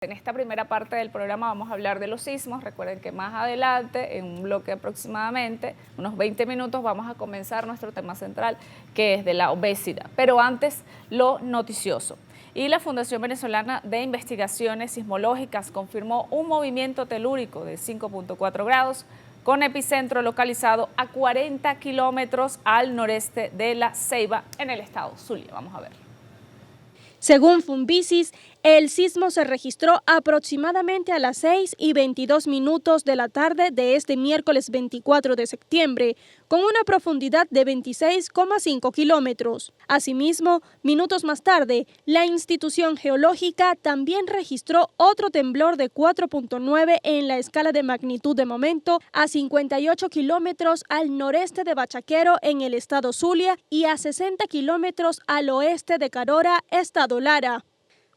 En esta primera parte del programa vamos a hablar de los sismos. Recuerden que más adelante, en un bloque aproximadamente, unos 20 minutos, vamos a comenzar nuestro tema central, que es de la obesidad. Pero antes, lo noticioso. Y la Fundación Venezolana de Investigaciones Sismológicas confirmó un movimiento telúrico de 5.4 grados con epicentro localizado a 40 kilómetros al noreste de La Ceiba, en el estado Zulia. Vamos a ver. Según Funvisis, el sismo se registró aproximadamente a las 6:22 de la tarde de este miércoles 24 de septiembre, con una profundidad de 26,5 kilómetros. Asimismo, minutos más tarde, la institución geológica también registró otro temblor de 4.9 en la escala de magnitud de momento a 58 kilómetros al noreste de Bachaquero en el estado Zulia y a 60 kilómetros al oeste de Carora, estado Lara.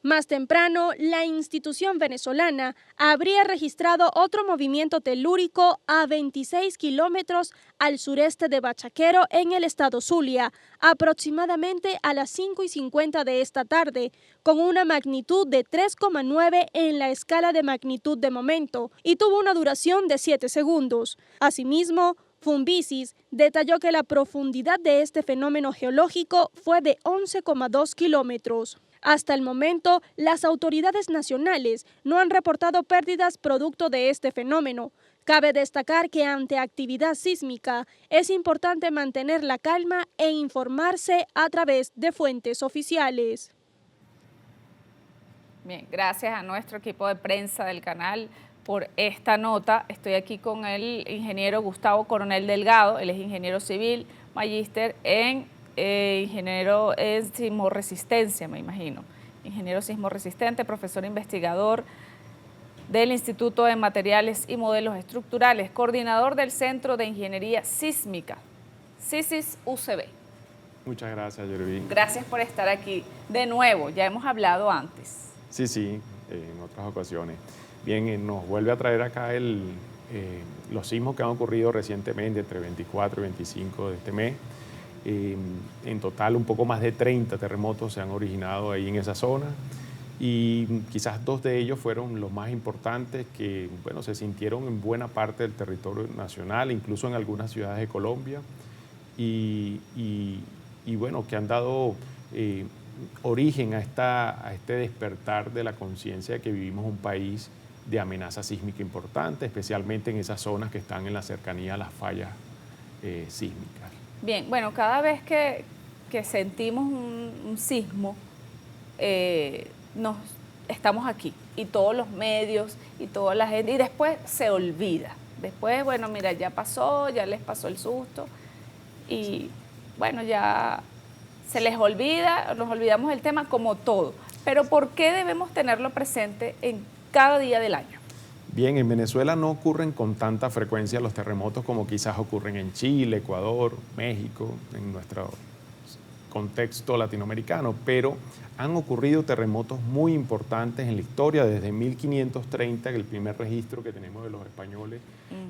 Más temprano, la institución venezolana habría registrado otro movimiento telúrico a 26 kilómetros al sureste de Bachaquero en el estado Zulia, aproximadamente a las 5:50 de esta tarde, con una magnitud de 3,9 en la escala de magnitud de momento y tuvo una duración de 7 segundos. Asimismo, Funvisis detalló que la profundidad de este fenómeno geológico fue de 11,2 kilómetros. Hasta el momento, las autoridades nacionales no han reportado pérdidas producto de este fenómeno. Cabe destacar que ante actividad sísmica es importante mantener la calma e informarse a través de fuentes oficiales. Bien, gracias a nuestro equipo de prensa del canal por esta nota. Estoy aquí con el ingeniero Gustavo Coronel Delgado. Él es ingeniero civil, magíster en ingeniero en sismoresistencia, me imagino. Ingeniero sismoresistente, profesor investigador del Instituto de Materiales y Modelos Estructurales, coordinador del Centro de Ingeniería Sísmica, CISIS UCB. Muchas gracias, Yerby. Gracias por estar aquí de nuevo. Ya hemos hablado antes. Sí, en otras ocasiones. Bien, nos vuelve a traer acá los sismos que han ocurrido recientemente, entre 24 y 25 de este mes. En total, un poco más de 30 terremotos se han originado ahí en esa zona y quizás 2 de ellos fueron los más importantes que, bueno, se sintieron en buena parte del territorio nacional, incluso en algunas ciudades de Colombia y bueno, que han dado origen a este despertar de la conciencia de que vivimos un país de amenaza sísmica importante, especialmente en esas zonas que están en la cercanía a las fallas sísmicas. Bien, bueno, cada vez que sentimos un sismo, estamos aquí, y todos los medios, y toda la gente, y después se olvida. Después, bueno, mira, ya pasó, ya les pasó el susto, y bueno, ya se les olvida, nos olvidamos del tema como todo. Pero ¿por qué debemos tenerlo presente en cada día del año? Bien, en Venezuela no ocurren con tanta frecuencia los terremotos como quizás ocurren en Chile, Ecuador, México, en nuestro contexto latinoamericano, pero han ocurrido terremotos muy importantes en la historia desde 1530, el primer registro que tenemos de los españoles,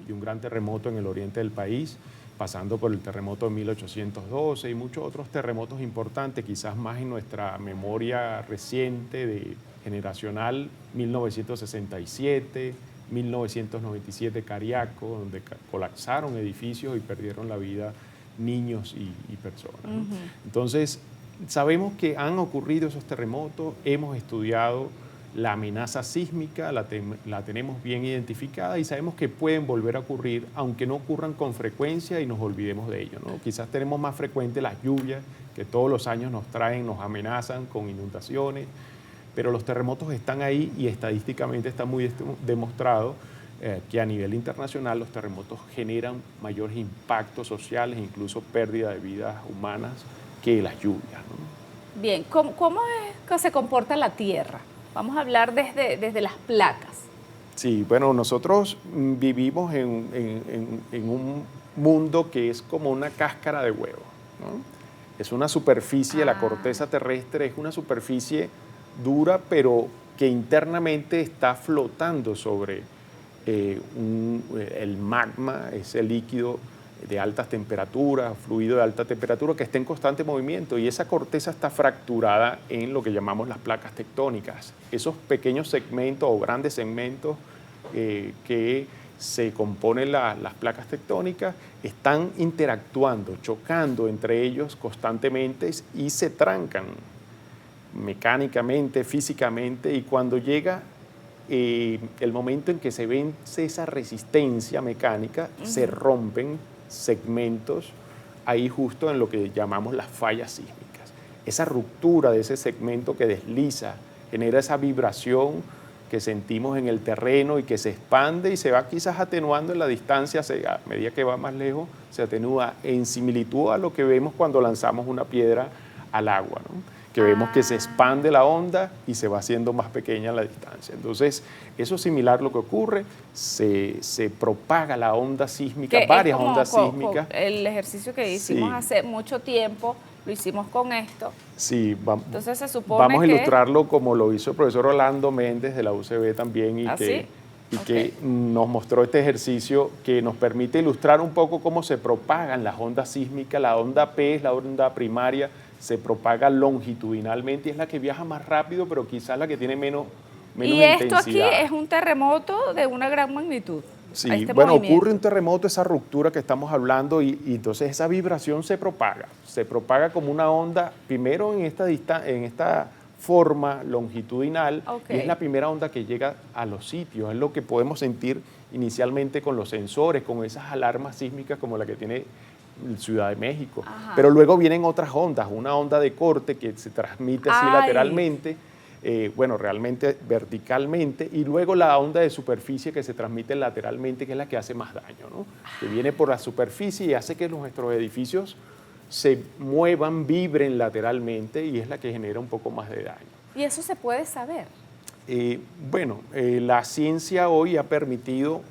y un gran terremoto en el oriente del país, pasando por el terremoto de 1812 y muchos otros terremotos importantes, quizás más en nuestra memoria reciente, generacional, 1967, 1997 Cariaco, donde colapsaron edificios y perdieron la vida niños y personas, ¿no? Entonces, sabemos que han ocurrido esos terremotos, hemos estudiado la amenaza sísmica, la tenemos bien identificada y sabemos que pueden volver a ocurrir, aunque no ocurran con frecuencia y nos olvidemos de ello, ¿no? Quizás tenemos más frecuente las lluvias que todos los años nos amenazan con inundaciones, pero los terremotos están ahí y estadísticamente está muy demostrado que a nivel internacional los terremotos generan mayores impactos sociales e incluso pérdida de vidas humanas que las lluvias, ¿no? Bien, ¿cómo es que se comporta la Tierra? Vamos a hablar desde las placas. Sí, bueno, nosotros vivimos en un mundo que es como una cáscara de huevo, ¿no? Es una superficie, la corteza terrestre es una superficie dura, pero que internamente está flotando sobre el magma, ese líquido de altas temperaturas, fluido de alta temperatura que está en constante movimiento, y esa corteza está fracturada en lo que llamamos las placas tectónicas. Esos pequeños segmentos o grandes segmentos que se componen las placas tectónicas están interactuando, chocando entre ellos constantemente y se trancan mecánicamente, físicamente, y cuando llega el momento en que se vence esa resistencia mecánica, se rompen segmentos ahí justo en lo que llamamos las fallas sísmicas. Esa ruptura de ese segmento que desliza genera esa vibración que sentimos en el terreno y que se expande y se va quizás atenuando en la distancia, a medida que va más lejos, se atenúa en similitud a lo que vemos cuando lanzamos una piedra al agua, ¿no? Que vemos que se expande la onda y se va haciendo más pequeña la distancia. Entonces, eso es similar a lo que ocurre, se propaga la onda sísmica, varias ondas sísmicas. El ejercicio que hicimos hace mucho tiempo, lo hicimos con esto. Sí, entonces se supone vamos a ilustrarlo como lo hizo el profesor Orlando Méndez de la UCB también, y que nos mostró este ejercicio que nos permite ilustrar un poco cómo se propagan las ondas sísmicas. La onda P es la onda primaria, se propaga longitudinalmente y es la que viaja más rápido, pero quizás la que tiene menos intensidad. Y esto aquí es un terremoto de una gran magnitud. Sí, bueno, ocurre un terremoto, esa ruptura que estamos hablando, y entonces esa vibración se propaga como una onda, primero en esta forma longitudinal, y es la primera onda que llega a los sitios, es lo que podemos sentir inicialmente con los sensores, con esas alarmas sísmicas como la que tiene Ciudad de México. Pero luego vienen otras ondas, una onda de corte que se transmite así lateralmente, realmente verticalmente, y luego la onda de superficie que se transmite lateralmente, que es la que hace más daño, ¿no? Que viene por la superficie y hace que nuestros edificios se muevan, vibren lateralmente, y es la que genera un poco más de daño. ¿Y eso se puede saber? La ciencia hoy ha permitido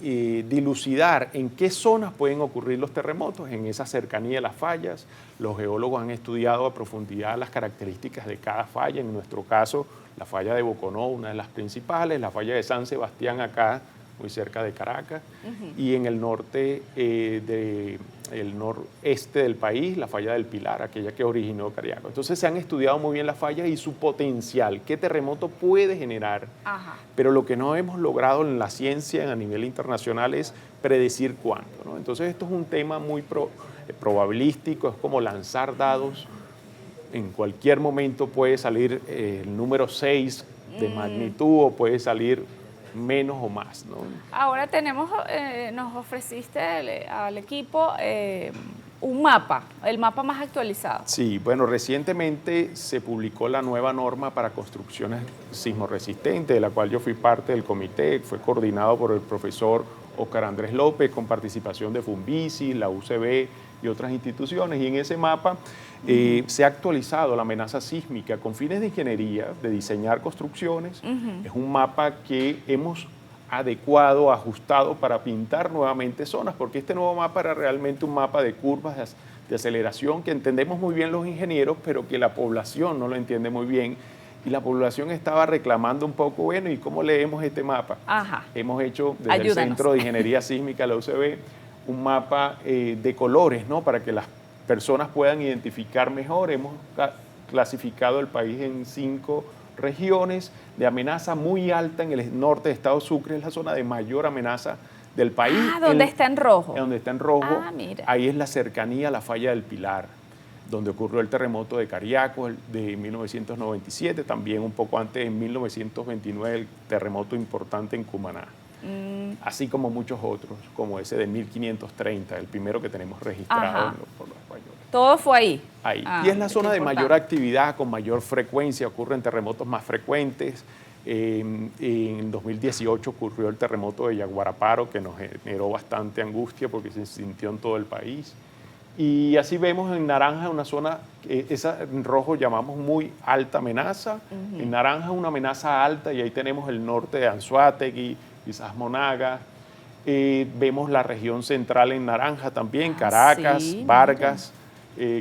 dilucidar en qué zonas pueden ocurrir los terremotos, en esa cercanía de las fallas. Los geólogos han estudiado a profundidad las características de cada falla. En nuestro caso, la falla de Boconó, una de las principales, la falla de San Sebastián acá, muy cerca de Caracas, y en el norte, el noreste del país, la falla del Pilar, aquella que originó Cariaco. Entonces se han estudiado muy bien las fallas y su potencial, qué terremoto puede generar. Pero lo que no hemos logrado en la ciencia a nivel internacional es predecir cuándo, ¿no? Entonces esto es un tema muy probabilístico, es como lanzar dados. En cualquier momento puede salir el número 6 de magnitud, o puede salir menos o más, ¿no? Ahora nos ofreciste al equipo un mapa, el mapa más actualizado. Sí, bueno, recientemente se publicó la nueva norma para construcciones sismoresistentes, de la cual yo fui parte del comité, fue coordinado por el profesor Óscar Andrés López, con participación de Funvisis, la UCB y otras instituciones, y en ese mapa se ha actualizado la amenaza sísmica con fines de ingeniería, de diseñar construcciones. Es un mapa que hemos adecuado, ajustado para pintar nuevamente zonas, porque este nuevo mapa era realmente un mapa de curvas de aceleración que entendemos muy bien los ingenieros, pero que la población no lo entiende muy bien. Y la población estaba reclamando un poco, bueno, ¿y cómo leemos este mapa? Hemos hecho desde el Centro de Ingeniería Sísmica, la UCB, un mapa de colores, ¿no? Para que las personas puedan identificar mejor. Hemos clasificado el país en 5 regiones de amenaza muy alta. En el norte de Estado Sucre es la zona de mayor amenaza del país. Donde está en rojo. Donde está en rojo, mira. Ahí es la cercanía a la falla del Pilar, donde ocurrió el terremoto de Cariaco de 1997, también un poco antes, en 1929, el terremoto importante en Cumaná. Así como muchos otros, como ese de 1530, el primero que tenemos registrado por los españoles. Todo fue ahí. Ahí. Y es la zona de mayor actividad, con mayor frecuencia, ocurren terremotos más frecuentes. En 2018 ocurrió el terremoto de Yaguaraparo, que nos generó bastante angustia porque se sintió en todo el país. Y así vemos en naranja una zona, esa en rojo llamamos muy alta amenaza, en naranja una amenaza alta, y ahí tenemos el norte de Anzoátegui, quizás Monagas. Vemos la región central en naranja también, Caracas, Vargas,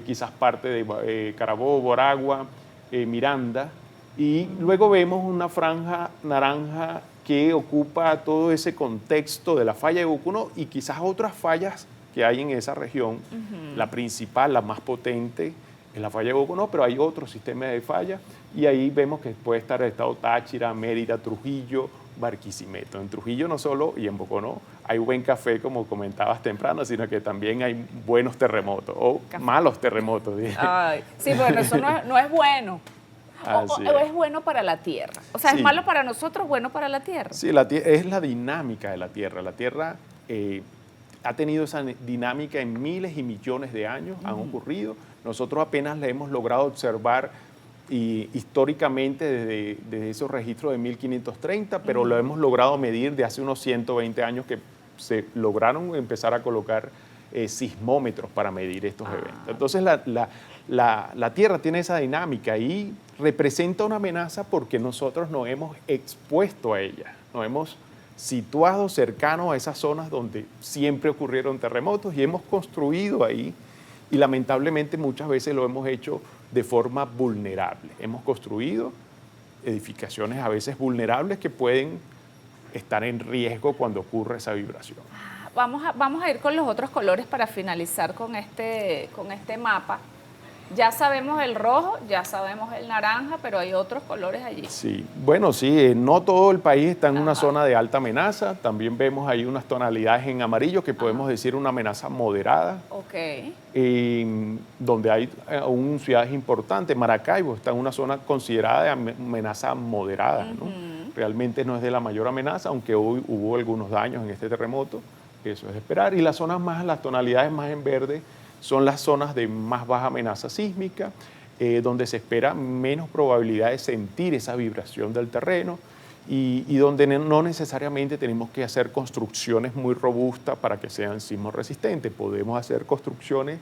quizás parte de Carabobo, Aragua, Miranda. Y luego vemos una franja naranja que ocupa todo ese contexto de la falla de Boconó y quizás otras fallas que hay en esa región. La principal, la más potente, es la falla de Boconó, pero hay otros sistemas de falla y ahí vemos que puede estar el estado Táchira, Mérida, Trujillo, Barquisimeto. En Trujillo no solo y en Boconó hay buen café, como comentabas temprano, sino que también hay buenos terremotos o malos terremotos. Ay, sí, bueno, eso no es bueno. O es bueno para la Tierra. O sea, sí. Es malo para nosotros, bueno para la Tierra. Sí, es la dinámica de la Tierra. La Tierra ha tenido esa dinámica en miles y millones de años, han ocurrido. Nosotros apenas la hemos logrado observar históricamente desde esos registros de 1530, pero lo hemos logrado medir de hace unos 120 años que se lograron empezar a colocar sismómetros para medir estos eventos. Entonces la Tierra tiene esa dinámica y representa una amenaza porque nosotros nos hemos expuesto a ella, nos hemos situado cercanos a esas zonas donde siempre ocurrieron terremotos y hemos construido ahí y lamentablemente muchas veces lo hemos hecho de forma vulnerable. Hemos construido edificaciones a veces vulnerables que pueden estar en riesgo cuando ocurre esa vibración. Vamos a ir con los otros colores para finalizar con este mapa. Ya sabemos el rojo, ya sabemos el naranja, pero hay otros colores allí. Sí, bueno, sí, no todo el país está en una zona de alta amenaza. También vemos ahí unas tonalidades en amarillo que podemos decir una amenaza moderada. Ok. Donde hay aún ciudades importantes. Maracaibo está en una zona considerada de amenaza moderada, ¿no? Realmente no es de la mayor amenaza, aunque hoy hubo algunos daños en este terremoto. Eso es de esperar. Y las tonalidades más en verde son las zonas de más baja amenaza sísmica, donde se espera menos probabilidad de sentir esa vibración del terreno y donde no necesariamente tenemos que hacer construcciones muy robustas para que sean sismos resistentes. Podemos hacer construcciones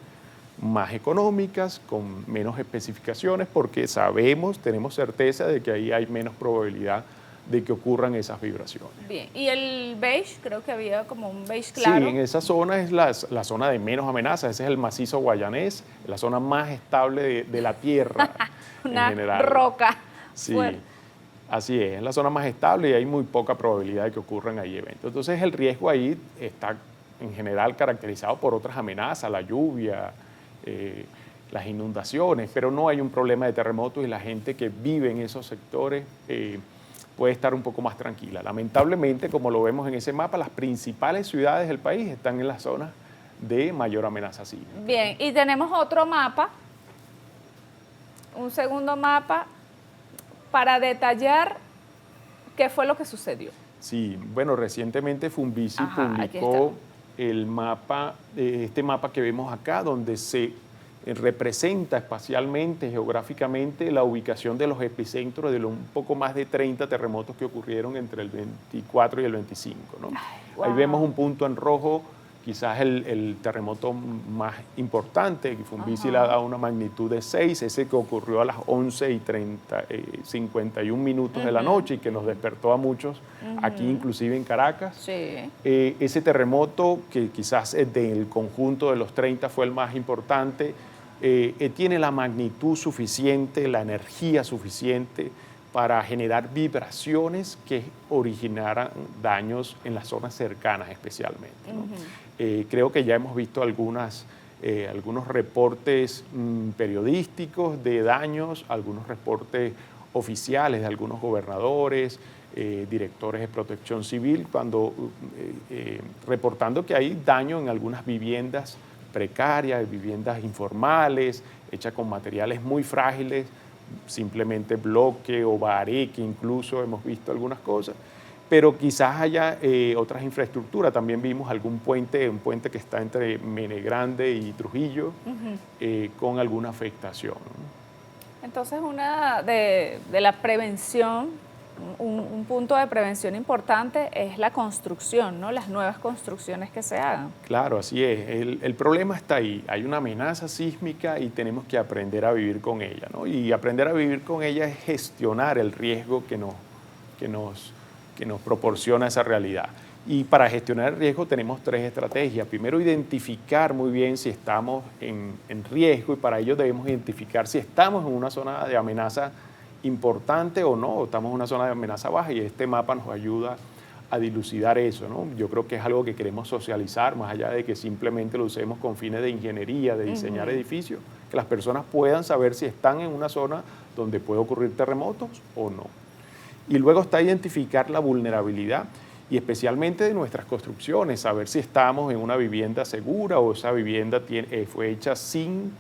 más económicas, con menos especificaciones, porque tenemos certeza de que ahí hay menos probabilidad de que ocurran esas vibraciones. Bien, y el beige, creo que había como un beige claro. Sí, en esa zona es la zona de menos amenaza, ese es el macizo guayanés, la zona más estable de la Tierra Una en general. roca. Sí, fuerte. así es la zona más estable y hay muy poca probabilidad de que ocurran ahí eventos. Entonces el riesgo ahí está en general caracterizado por otras amenazas, la lluvia, las inundaciones, pero no hay un problema de terremotos y la gente que vive en esos sectores puede estar un poco más tranquila. Lamentablemente, como lo vemos en ese mapa, las principales ciudades del país están en las zonas de mayor amenaza sísmica. Bien, y tenemos otro mapa, un segundo mapa, para detallar qué fue lo que sucedió. Sí, bueno, recientemente Funvisi publicó el mapa, este mapa que vemos acá, donde se representa espacialmente, geográficamente, la ubicación de los epicentros de los un poco más de 30 terremotos que ocurrieron entre el 24 y el 25. ¿no? Ahí vemos un punto en rojo, quizás el terremoto más importante, que Funvisi le ha dado una magnitud de 6, ese que ocurrió a las 11:51 de la noche y que nos despertó a muchos, aquí inclusive en Caracas. Sí. Ese terremoto, que quizás del conjunto de los 30 fue el más importante, tiene la magnitud suficiente, la energía suficiente para generar vibraciones que originaran daños en las zonas cercanas especialmente. ¿no? Creo que ya hemos visto algunos reportes periodísticos de daños, algunos reportes oficiales de algunos gobernadores, directores de protección civil, reportando que hay daño en algunas viviendas precarias, viviendas informales, hechas con materiales muy frágiles, simplemente bloque o bareque, incluso hemos visto algunas cosas, pero quizás haya otras infraestructuras. También vimos un puente que está entre Mene Grande y Trujillo, con alguna afectación. Entonces, una de la prevención, un punto de prevención importante es la construcción, ¿no? Las nuevas construcciones que se hagan. Claro, así es. El problema está ahí. Hay una amenaza sísmica y tenemos que aprender a vivir con ella, ¿no? Y aprender a vivir con ella es gestionar el riesgo que nos proporciona esa realidad. Y para gestionar el riesgo tenemos 3 estrategias. Primero, identificar muy bien si estamos en riesgo, y para ello debemos identificar si estamos en una zona de amenaza importante o no, o estamos en una zona de amenaza baja, y este mapa nos ayuda a dilucidar eso, ¿no? Yo creo que es algo que queremos socializar, más allá de que simplemente lo usemos con fines de ingeniería, de diseñar edificios, que las personas puedan saber si están en una zona donde puede ocurrir terremotos o no. Y luego está identificar la vulnerabilidad y especialmente de nuestras construcciones, saber si estamos en una vivienda segura o esa vivienda fue hecha sin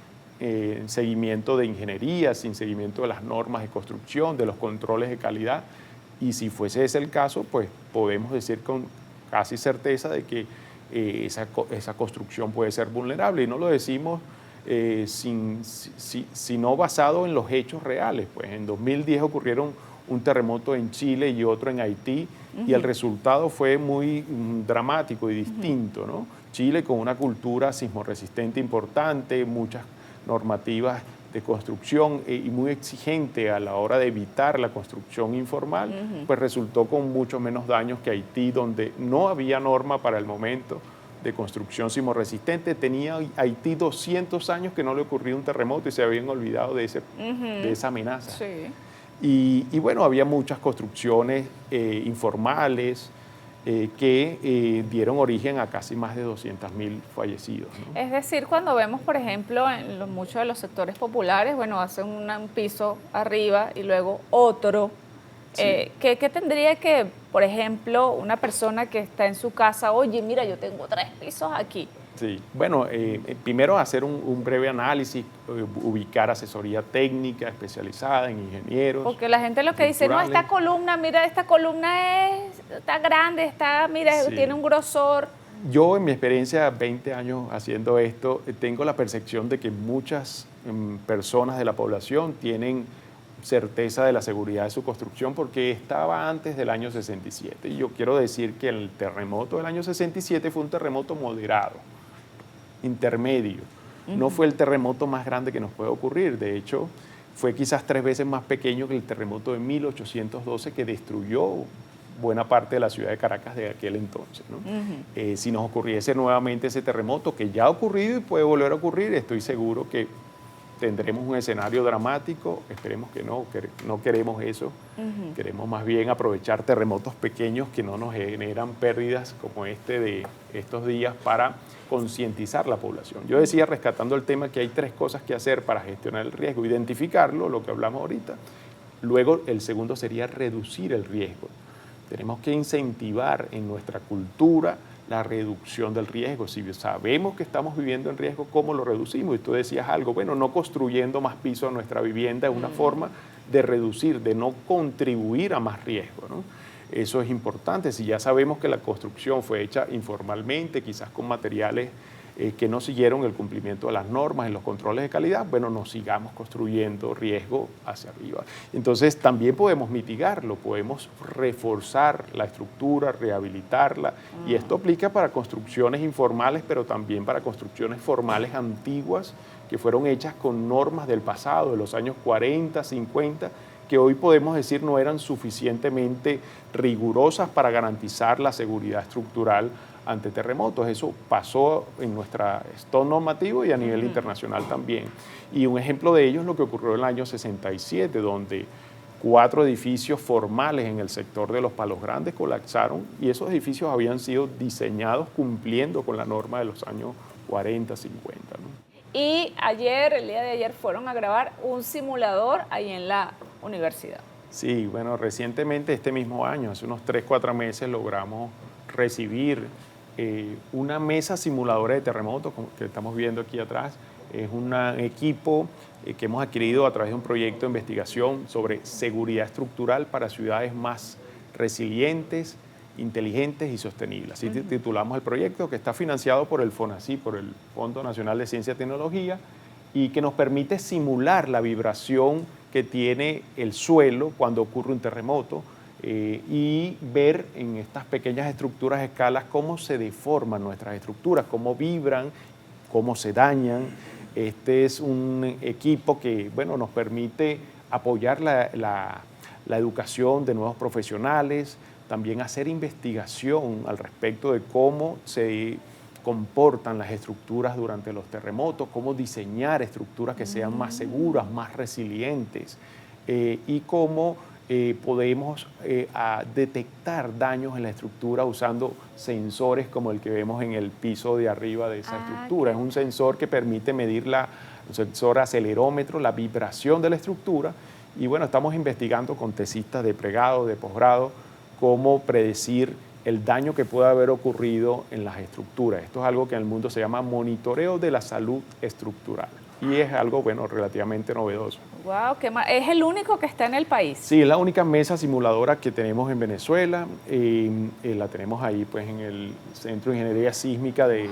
seguimiento de ingeniería, sin seguimiento de las normas de construcción, de los controles de calidad. Y si fuese ese el caso, pues podemos decir con casi certeza de que esa construcción puede ser vulnerable. Y no lo decimos sino basado en los hechos reales. Pues en 2010 ocurrieron un terremoto en Chile y otro en Haití, y el resultado fue muy dramático y distinto, ¿no? Chile con una cultura sismorresistente importante, muchas normativas de construcción y muy exigente a la hora de evitar la construcción informal, pues resultó con mucho menos daños que Haití, donde no había norma para el momento de construcción sismorresistente. Tenía Haití 200 años que no le ocurría un terremoto y se habían olvidado de esa amenaza. Sí. Y bueno, había muchas construcciones informales que dieron origen a casi más de 200.000 fallecidos, ¿no? Es decir, cuando vemos, por ejemplo, en muchos de los sectores populares, bueno, hacen un piso arriba y luego otro. Sí. ¿Qué tendría que, por ejemplo, una persona que está en su casa, oye, mira, yo tengo 3 pisos aquí? Sí, bueno, primero hacer un breve análisis, ubicar asesoría técnica especializada en ingenieros. Porque la gente lo que dice, no, esta columna, mira, esta columna está grande, mira, Sí. tiene un grosor. Yo, en mi experiencia, 20 años haciendo esto, tengo la percepción de que muchas personas de la población tienen certeza de la seguridad de su construcción porque estaba antes del año 67. Y yo quiero decir que el terremoto del año 67 fue un terremoto moderado, intermedio. No fue el terremoto más grande que nos puede ocurrir. De hecho, fue quizás 3 veces más pequeño que el terremoto de 1812 que destruyó buena parte de la ciudad de Caracas de aquel entonces, ¿no? Si nos ocurriese nuevamente ese terremoto, que ya ha ocurrido y puede volver a ocurrir, estoy seguro que tendremos un escenario dramático. Esperemos que no queremos eso. Queremos más bien aprovechar terremotos pequeños que no nos generan pérdidas como este de estos días para concientizar la población. Yo decía, rescatando el tema, que hay 3 cosas que hacer para gestionar el riesgo: identificarlo, lo que hablamos ahorita. Luego, el segundo sería reducir el riesgo. Tenemos que incentivar en nuestra cultura la reducción del riesgo. Si sabemos que estamos viviendo en riesgo, ¿cómo lo reducimos? Y tú decías algo, bueno, no construyendo más pisos a nuestra vivienda es una forma de reducir, de no contribuir a más riesgo, ¿no? Eso es importante. Si ya sabemos que la construcción fue hecha informalmente, quizás con materiales que no siguieron el cumplimiento de las normas en los controles de calidad, bueno, no sigamos construyendo riesgo hacia arriba. Entonces también podemos mitigarlo, podemos reforzar la estructura, rehabilitarla, y esto aplica para construcciones informales, pero también para construcciones formales antiguas que fueron hechas con normas del pasado, de los años 40, 50, que hoy podemos decir no eran suficientemente rigurosas para garantizar la seguridad estructural ante terremotos. Eso pasó en nuestro stock normativo y a nivel internacional también. Y un ejemplo de ello es lo que ocurrió en el año 67, donde 4 edificios formales en el sector de los Palos Grandes colapsaron, y esos edificios habían sido diseñados cumpliendo con la norma de los años 40, 50, ¿no? Y el día de ayer, fueron a grabar un simulador ahí en la universidad. Sí, bueno, recientemente, este mismo año, hace unos 3, 4 meses, logramos recibir una mesa simuladora de terremotos, como que estamos viendo aquí atrás. Es un equipo que hemos adquirido a través de un proyecto de investigación sobre seguridad estructural para ciudades más resilientes, inteligentes y sostenibles. Así titulamos el proyecto, que está financiado por el FONACYT, por el Fondo Nacional de Ciencia y Tecnología, y que nos permite simular la vibración que tiene el suelo cuando ocurre un terremoto, y ver en estas pequeñas estructuras escalas cómo se deforman nuestras estructuras, cómo vibran, cómo se dañan. Este es un equipo que, bueno, nos permite apoyar la educación de nuevos profesionales, también hacer investigación al respecto de cómo se comportan las estructuras durante los terremotos, cómo diseñar estructuras que sean más seguras, más resilientes, y cómo podemos detectar daños en la estructura usando sensores como el que vemos en el piso de arriba de esa estructura. Es un sensor que permite medir un sensor acelerómetro, la vibración de la estructura. Y bueno, estamos investigando con tesistas de pregrado, de posgrado, cómo predecir el daño que puede haber ocurrido en las estructuras. Esto es algo que en el mundo se llama monitoreo de la salud estructural. Y es algo, bueno, relativamente novedoso. Wow, ¿es el único que está en el país? Sí, es la única mesa simuladora que tenemos en Venezuela. La tenemos ahí, pues, en el Centro de Ingeniería Sísmica del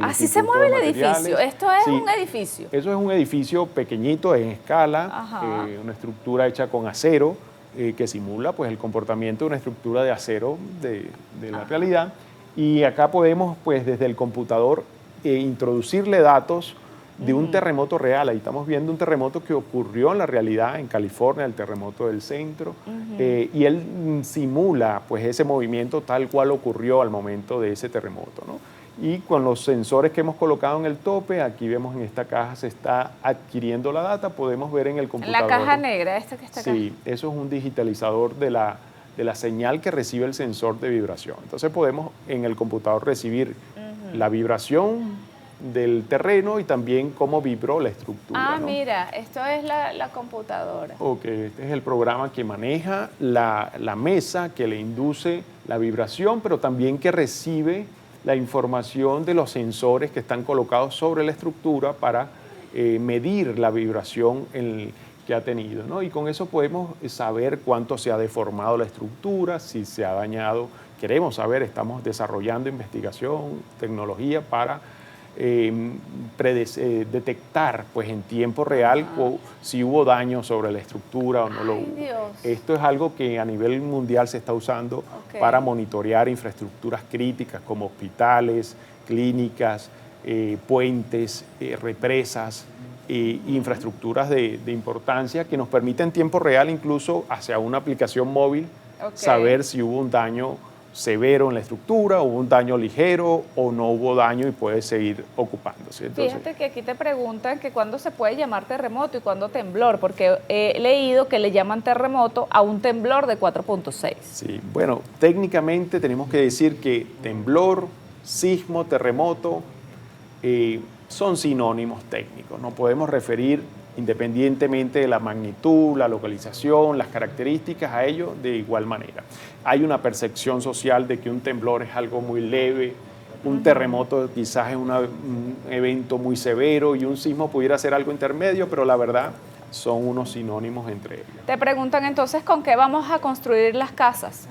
¿Así Instituto se mueve de el Materiales. edificio? ¿Esto es Sí, un edificio? Eso es un edificio pequeñito en escala, una estructura hecha con acero que simula, pues, el comportamiento de una estructura de acero de la realidad. Y acá podemos, pues, desde el computador introducirle datos de un terremoto real. Ahí estamos viendo un terremoto que ocurrió en la realidad en California, el terremoto del centro, y él simula, pues, ese movimiento tal cual ocurrió al momento de ese terremoto, ¿no? Y con los sensores que hemos colocado en el tope, aquí vemos en esta caja se está adquiriendo la data, podemos ver en el computador. En la caja negra, esta que está acá. Sí, eso es un digitalizador de la señal que recibe el sensor de vibración. Entonces podemos en el computador recibir la vibración del terreno y también cómo vibró la estructura. ¿No? Mira, esto es la computadora. Ok, este es el programa que maneja la mesa, que le induce la vibración, pero también que recibe la información de los sensores que están colocados sobre la estructura para medir la vibración que ha tenido, ¿no? Y con eso podemos saber cuánto se ha deformado la estructura, si se ha dañado. Queremos saber, estamos desarrollando investigación, tecnología para detectar, pues, en tiempo real si hubo daño sobre la estructura o no lo hubo. Dios. Esto es algo que a nivel mundial se está usando para monitorear infraestructuras críticas como hospitales, clínicas, puentes, represas, infraestructuras de importancia que nos permiten en tiempo real, incluso hacia una aplicación móvil, saber si hubo un daño severo en la estructura, hubo un daño ligero o no hubo daño y puede seguir ocupándose. Entonces, fíjate que aquí te preguntan que cuándo se puede llamar terremoto y cuándo temblor, porque he leído que le llaman terremoto a un temblor de 4.6. Sí, bueno, técnicamente tenemos que decir que temblor, sismo, terremoto son sinónimos técnicos. No podemos referir independientemente de la magnitud, la localización, las características, a ello de igual manera. Hay una percepción social de que un temblor es algo muy leve, un terremoto quizás es un evento muy severo y un sismo pudiera ser algo intermedio, pero la verdad son unos sinónimos entre ellos. Te preguntan entonces con qué vamos a construir las casas.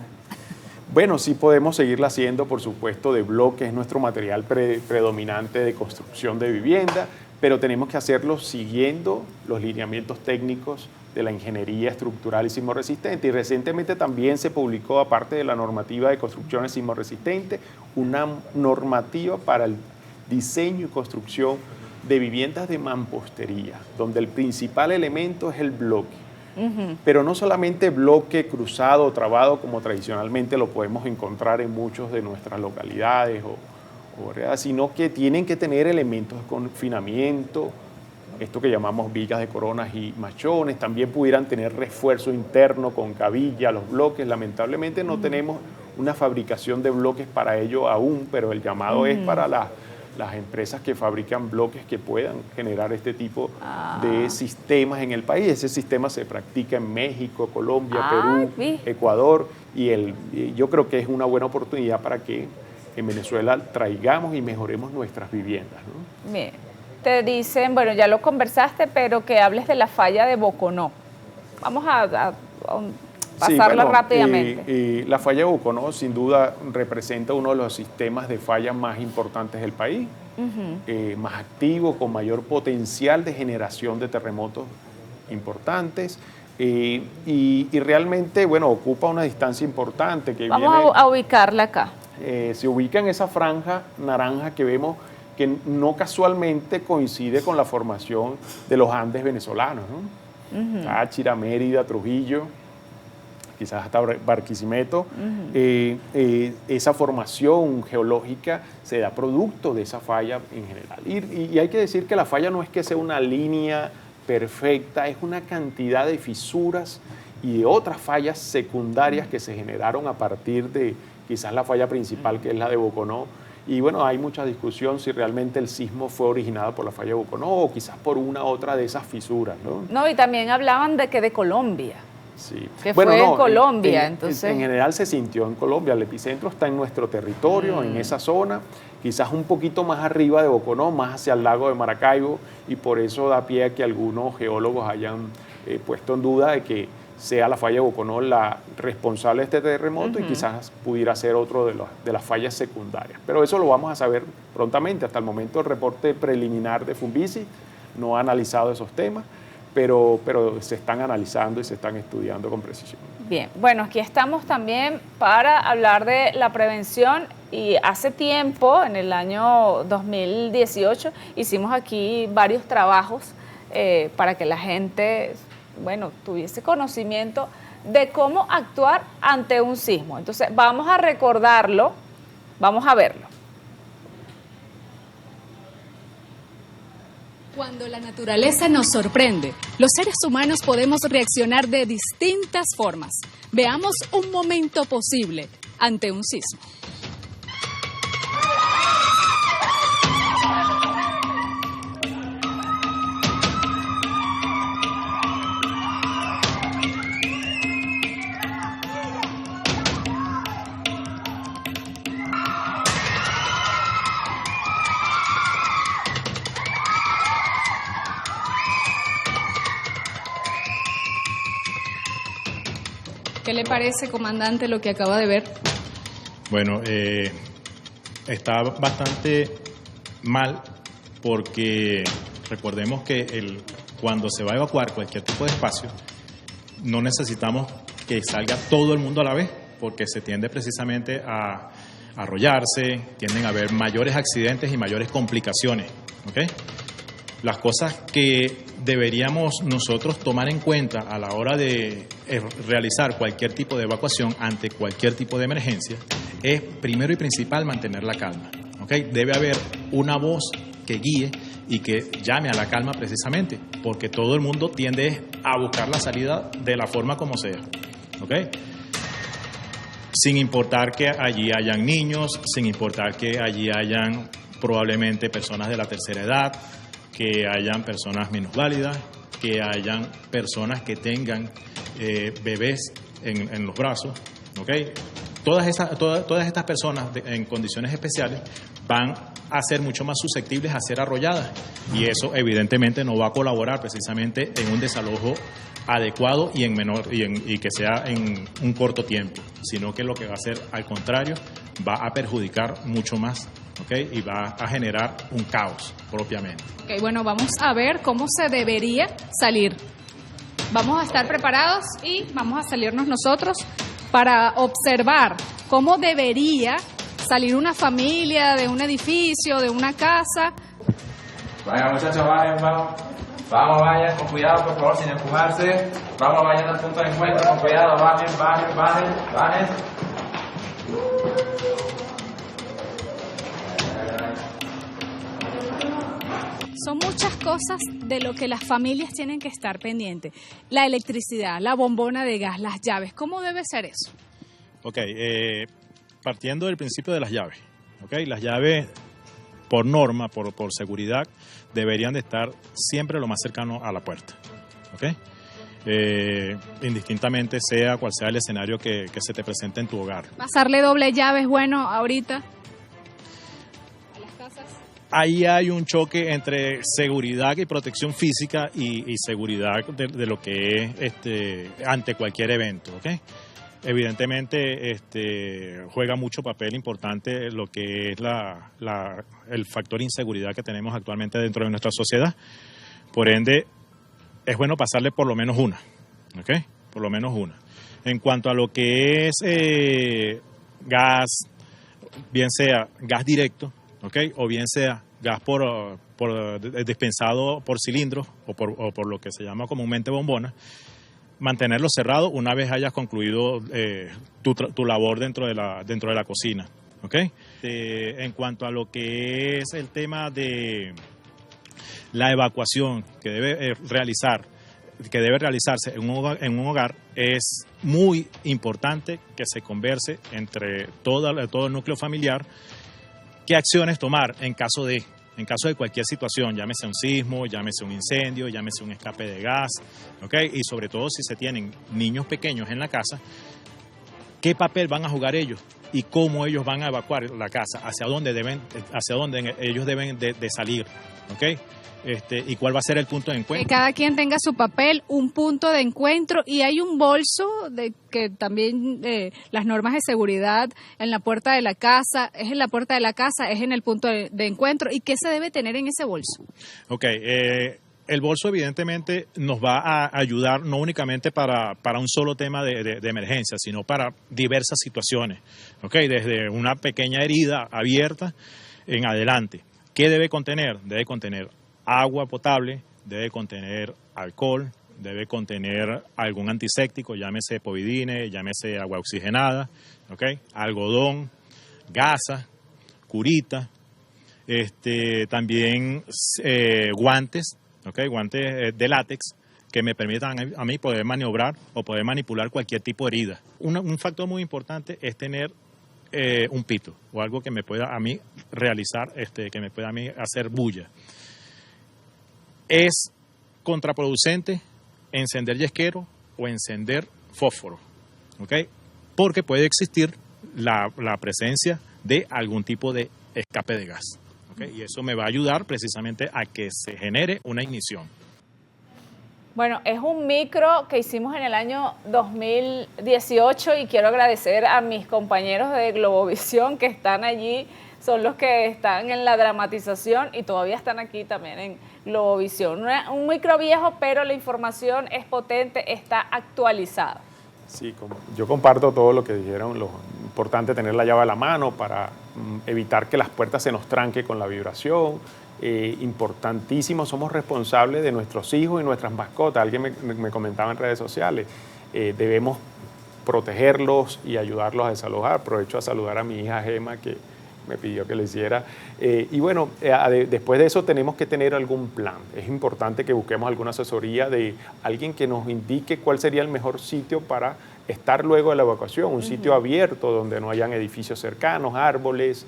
Bueno, sí podemos seguirla haciendo, por supuesto, de bloques, es nuestro material predominante de construcción de vivienda, pero tenemos que hacerlo siguiendo los lineamientos técnicos de la ingeniería estructural y sismorresistente. Y recientemente también se publicó, aparte de la normativa de construcciones sismorresistentes, una normativa para el diseño y construcción de viviendas de mampostería, donde el principal elemento es el bloque. Pero no solamente bloque cruzado o trabado, como tradicionalmente lo podemos encontrar en muchas de nuestras localidades sino que tienen que tener elementos de confinamiento, esto que llamamos vigas de coronas y machones, también pudieran tener refuerzo interno con cabilla, los bloques. Lamentablemente no tenemos una fabricación de bloques para ello aún, pero el llamado es para las empresas que fabrican bloques que puedan generar este tipo de sistemas en el país. Ese sistema se practica en México, Colombia, Perú, Ecuador, y yo creo que es una buena oportunidad para que en Venezuela traigamos y mejoremos nuestras viviendas, ¿no? Bien. Te dicen, bueno, ya lo conversaste, pero que hables de la falla de Boconó. Vamos a pasarla rápidamente. La falla de Boconó sin duda representa uno de los sistemas de falla más importantes del país, más activo, con mayor potencial de generación de terremotos importantes. Y realmente, bueno, ocupa una distancia importante. Vamos a ubicarla acá. Se ubica en esa franja naranja que vemos, que no casualmente coincide con la formación de los Andes venezolanos, ¿no? Táchira, Mérida, Trujillo, quizás hasta Barquisimeto. Esa formación geológica se da producto de esa falla en general. Y hay que decir que la falla no es que sea una línea perfecta, es una cantidad de fisuras y de otras fallas secundarias que se generaron a partir de quizás la falla principal, que es la de Boconó. Y bueno, hay mucha discusión si realmente el sismo fue originado por la falla de Boconó o quizás por una otra de esas fisuras, ¿no? No, y también hablaban de que de Colombia. Sí. Que fue en Colombia, entonces. En general se sintió en Colombia. El epicentro está en nuestro territorio, en esa zona, quizás un poquito más arriba de Boconó, más hacia el lago de Maracaibo, y por eso da pie a que algunos geólogos hayan puesto en duda de que sea la falla de Boconó la responsable de este terremoto y quizás pudiera ser otro de las fallas secundarias. Pero eso lo vamos a saber prontamente. Hasta el momento el reporte preliminar de Funvici no ha analizado esos temas, pero se están analizando y se están estudiando con precisión. Bien, bueno, aquí estamos también para hablar de la prevención y hace tiempo, en el año 2018, hicimos aquí varios trabajos para que la gente, bueno, tuviese conocimiento de cómo actuar ante un sismo. Entonces, vamos a recordarlo, vamos a verlo. Cuando la naturaleza nos sorprende, los seres humanos podemos reaccionar de distintas formas. Veamos un momento posible ante un sismo. ¿Qué le parece, comandante, lo que acaba de ver? Bueno, está bastante mal porque recordemos que cuando se va a evacuar cualquier tipo de espacio, no necesitamos que salga todo el mundo a la vez, porque se tiende precisamente a arrollarse, tienden a haber mayores accidentes y mayores complicaciones, ¿ok? Las cosas que deberíamos nosotros tomar en cuenta a la hora de realizar cualquier tipo de evacuación ante cualquier tipo de emergencia es, primero y principal, mantener la calma, ¿ok? Debe haber una voz que guíe y que llame a la calma precisamente, porque todo el mundo tiende a buscar la salida de la forma como sea, ¿ok? Sin importar que allí hayan niños, sin importar que allí hayan probablemente personas de la tercera edad, que hayan personas minusválidas, que hayan personas que tengan bebés en los brazos, ¿ok? Todas estas personas en condiciones especiales van a ser mucho más susceptibles a ser arrolladas y eso evidentemente no va a colaborar precisamente en un desalojo adecuado y que sea en un corto tiempo, sino que lo que va a hacer, al contrario, va a perjudicar mucho más, ¿ok? Y va a generar un caos propiamente. Ok, bueno, vamos a ver cómo se debería salir. Vamos a estar preparados y vamos a salirnos nosotros para observar cómo debería salir una familia de un edificio, de una casa. Vayan, muchachos, vayan, vamos. Vamos, vayan, con cuidado, por favor, sin empujarse. Vamos, vayan al punto de encuentro, con cuidado, bajen. Son muchas cosas de lo que las familias tienen que estar pendientes. La electricidad, la bombona de gas, las llaves. ¿Cómo debe ser eso? Ok, partiendo del principio de las llaves. Ok, las llaves, por norma, por seguridad, deberían de estar siempre lo más cercano a la puerta. Ok, indistintamente sea cual sea el escenario que se te presente en tu hogar. Pasarle doble llave es bueno ahorita. Ahí hay un choque entre seguridad y protección física y seguridad de lo que es ante cualquier evento, ¿ok? Evidentemente juega mucho papel importante lo que es el factor inseguridad que tenemos actualmente dentro de nuestra sociedad. Por ende, es bueno pasarle por lo menos una, ¿ok? Por lo menos una. En cuanto a lo que es gas, bien sea gas directo, ¿ok? O bien sea gas por dispensado por cilindros o por lo que se llama comúnmente bombona, mantenerlo cerrado una vez hayas concluido tu labor dentro de la cocina, ¿ok? En cuanto a lo que es el tema de la evacuación que debe realizar que debe realizarse en un hogar, es muy importante que se converse entre todo el núcleo familiar qué acciones tomar en caso de cualquier situación, llámese un sismo, llámese un incendio, llámese un escape de gas, ¿okay? Y sobre todo si se tienen niños pequeños en la casa, ¿qué papel van a jugar ellos? Y cómo ellos van a evacuar la casa, hacia dónde ellos deben de salir, ¿ok? Y cuál va a ser el punto de Que encuentro. cada quien tenga su papel, un punto de encuentro, y hay un bolso que también las normas de seguridad en la puerta de la casa, es en la puerta de la casa, es en el punto de encuentro. ¿Y qué se debe tener en ese bolso? Ok, el bolso evidentemente nos va a ayudar no únicamente para un solo tema de emergencia, sino para diversas situaciones, ok, desde una pequeña herida abierta en adelante. ¿Qué debe contener? Debe contener agua potable, debe contener alcohol, debe contener algún antiséptico, llámese povidine, llámese agua oxigenada, ¿okay? Algodón, gasa, curita, también guantes, ¿okay? Guantes de látex que me permitan a mí poder maniobrar o poder manipular cualquier tipo de herida. Un factor muy importante es tener un pito o algo que me pueda a mí realizar, que me pueda a mí hacer bulla. Es contraproducente encender yesquero o encender fósforo, ¿ok? Porque puede existir la presencia de algún tipo de escape de gas, ¿ok? Y eso me va a ayudar precisamente a que se genere una ignición. Bueno, es un micro que hicimos en el año 2018 y quiero agradecer a mis compañeros de Globovisión que están allí, son los que están en la dramatización y todavía están aquí también en Globovisión. Un micro viejo, pero la información es potente, está actualizada. Sí, yo comparto todo lo que dijeron, lo importante tener la llave a la mano para evitar que las puertas se nos tranquen con la vibración. Importantísimo, somos responsables de nuestros hijos y nuestras mascotas. Alguien me comentaba en redes sociales, debemos protegerlos y ayudarlos a desalojar. Aprovecho a saludar a mi hija Gema, que me pidió que lo hiciera. Y bueno, después de eso tenemos que tener algún plan. Es importante que busquemos alguna asesoría de alguien que nos indique cuál sería el mejor sitio para estar luego de la evacuación, un sitio abierto donde no hayan edificios cercanos, árboles,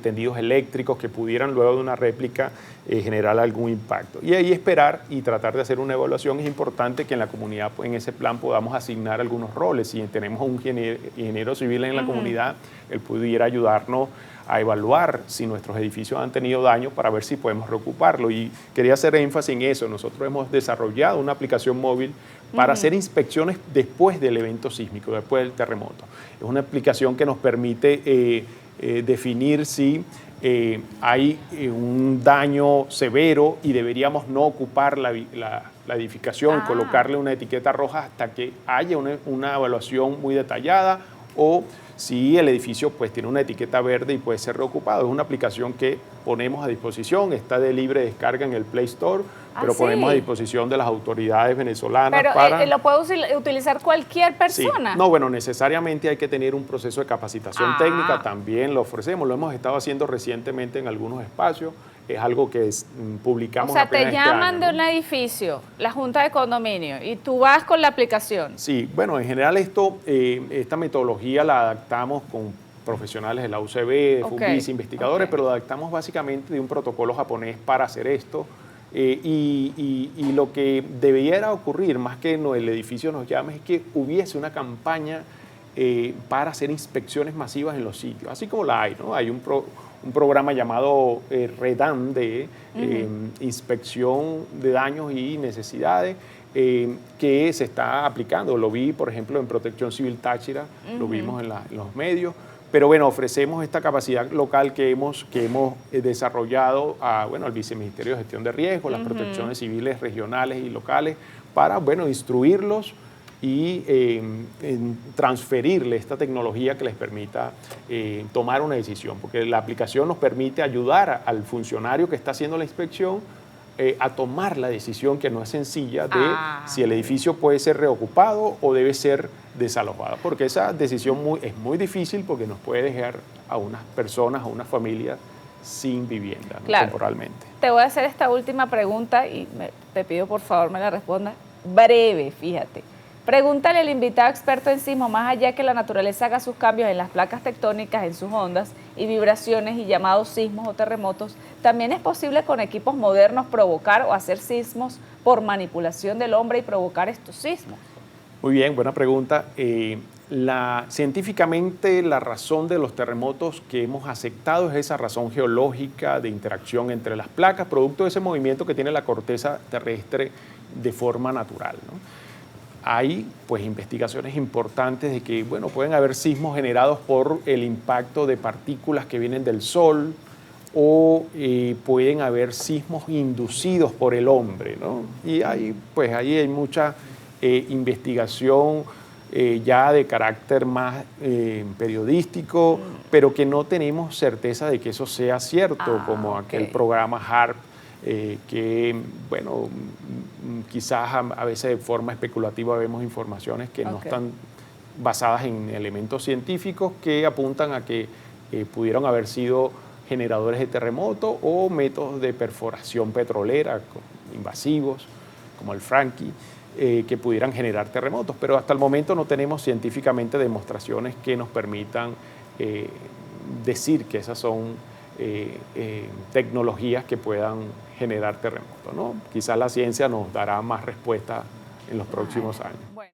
tendidos eléctricos que pudieran luego de una réplica generar algún impacto. Y ahí esperar y tratar de hacer una evaluación. Es importante que en la comunidad, en ese plan, podamos asignar algunos roles. Si tenemos un ingeniero civil en la comunidad, él pudiera ayudarnos a evaluar si nuestros edificios han tenido daño para ver si podemos reocuparlo. Y quería hacer énfasis en eso. Nosotros hemos desarrollado una aplicación móvil para hacer inspecciones después del evento sísmico, después del terremoto. Es una aplicación que nos permite definir si hay un daño severo y deberíamos no ocupar la edificación, colocarle una etiqueta roja hasta que haya una evaluación muy detallada, o si el edificio pues tiene una etiqueta verde y puede ser reocupado. Es una aplicación que ponemos a disposición, está de libre descarga en el Play Store, pero ponemos a disposición de las autoridades venezolanas. Pero ¿lo puede utilizar cualquier persona? Sí. No, bueno, necesariamente hay que tener un proceso de capacitación técnica, también lo ofrecemos, lo hemos estado haciendo recientemente en algunos espacios, es algo que publicamos. O sea, te llaman este de año, un edificio, la junta de condominio, y tú vas con la aplicación. Sí, bueno, en general esta metodología la adaptamos con profesionales de la UCB, de FUNVISI, investigadores, pero lo adaptamos básicamente de un protocolo japonés para hacer esto. Y lo que debiera ocurrir, más que el edificio nos llame, es que hubiese una campaña para hacer inspecciones masivas en los sitios, así como la hay, ¿no? Hay un programa llamado REDAM de inspección de daños y necesidades que se está aplicando. Lo vi, por ejemplo, en Protección Civil Táchira, lo vimos en los medios. Pero bueno, ofrecemos esta capacidad local que hemos desarrollado al Viceministerio de Gestión de Riesgos, las protecciones civiles regionales y locales, para instruirlos y transferirle esta tecnología que les permita tomar una decisión. Porque la aplicación nos permite ayudar al funcionario que está haciendo la inspección a tomar la decisión, que no es sencilla, de si el edificio puede ser reocupado o debe ser desalojado, porque esa decisión es muy difícil, porque nos puede dejar a unas personas, a unas familias sin vivienda, ¿no? Temporalmente. Te voy a hacer esta última pregunta y te pido por favor me la respondas. breve, fíjate. Pregúntale al invitado experto en sismo, más allá que la naturaleza haga sus cambios en las placas tectónicas, en sus ondas y vibraciones y llamados sismos o terremotos, también es posible con equipos modernos provocar o hacer sismos por manipulación del hombre y provocar estos sismos. Muy bien, buena pregunta. Científicamente la razón de los terremotos que hemos aceptado es esa razón geológica de interacción entre las placas, producto de ese movimiento que tiene la corteza terrestre de forma natural, ¿no? Hay pues investigaciones importantes de que bueno, pueden haber sismos generados por el impacto de partículas que vienen del Sol o pueden haber sismos inducidos por el hombre, ¿no? Y ahí hay mucha investigación ya de carácter más periodístico, pero que no tenemos certeza de que eso sea cierto, como aquel programa HAARP, que, bueno, quizás a veces de forma especulativa vemos informaciones que no están basadas en elementos científicos que apuntan a que pudieron haber sido generadores de terremotos o métodos de perforación petrolera invasivos, como el fracking, que pudieran generar terremotos. Pero hasta el momento no tenemos científicamente demostraciones que nos permitan decir que esas son tecnologías que puedan generar terremotos, ¿no? Quizás la ciencia nos dará más respuestas en los próximos años.